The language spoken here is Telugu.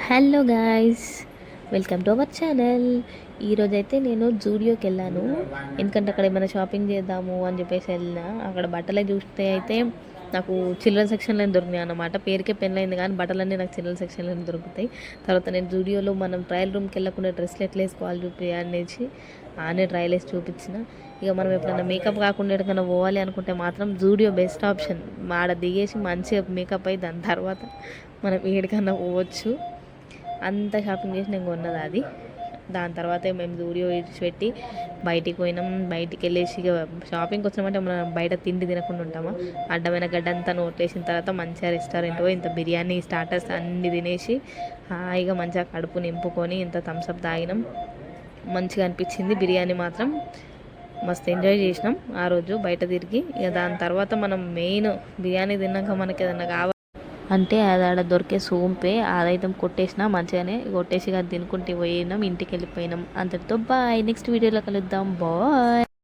Hello guys, welcome to our channel. ఈరోజైతే నేను జూడియోకి వెళ్ళాను. ఎందుకంటే అక్కడ ఏమైనా షాపింగ్ చేద్దాము అని చెప్పేసి వెళ్ళిన. అక్కడ బట్టలే చూస్తే అయితే నాకు చిల్డ్రన్ సెక్షన్లో దొరికినాయి అన్నమాట. పేరుకే పెళ్ళైంది కానీ బట్టలన్నీ నాకు చిల్డ్రన్ సెక్షన్లో దొరుకుతాయి. తర్వాత నేను జూడియోలో మనం ట్రయల్ రూమ్కి వెళ్ళకుండా డ్రెస్లు ఎట్లా వేసుకోవాలి చూపి అనేసి ఆనే ట్రయల్ వేసి చూపించిన. ఇక మనం ఎప్పుడైనా మేకప్ కాకుండా ఎక్కడికైనా పోవాలి అనుకుంటే మాత్రం జూడియో బెస్ట్ ఆప్షన్. ఆడ దిగేసి మంచిగా మేకప్ అయ్యి దాని తర్వాత మనం ఏడికన్నా పోవచ్చు. అంత షాపింగ్ చేసి నేను కొన్నది అది. దాని తర్వాత మేము జూడియో ఇడిచిపెట్టి బయటికి పోయినాం. బయటికి వెళ్ళేసి ఇక షాపింగ్కి వచ్చినామంటే మనం బయట తిండి తినకుండా ఉంటామా. అడ్డమైన గడ్డ అంతా నోట్లేసిన తర్వాత మంచిగా రెస్టారెంట్ పోయి ఇంత బిర్యానీ స్టార్టర్స్ అన్నీ తినేసి హాయిగా మంచిగా కడుపు నింపుకొని ఇంత థమ్స్అప్ తాగినాం. మంచిగా అనిపించింది. బిర్యానీ మాత్రం మస్తు ఎంజాయ్ చేసినాం ఆ రోజు బయట తిరిగి. ఇక దాని తర్వాత మనం మెయిన్ బిర్యానీ తిన్నాక మనకి ఏదైనా కావాలి అంటే అది ఆడ దొరికే సోంపే. అదైతే కొట్టేసినా మంచిగానే కొట్టేసి అది తినుకుంటూ పోయినాం. ఇంటికి వెళ్ళిపోయినాం. అంతటితో బాయ్. నెక్స్ట్ వీడియోలో కలుద్దాం. బాయ్.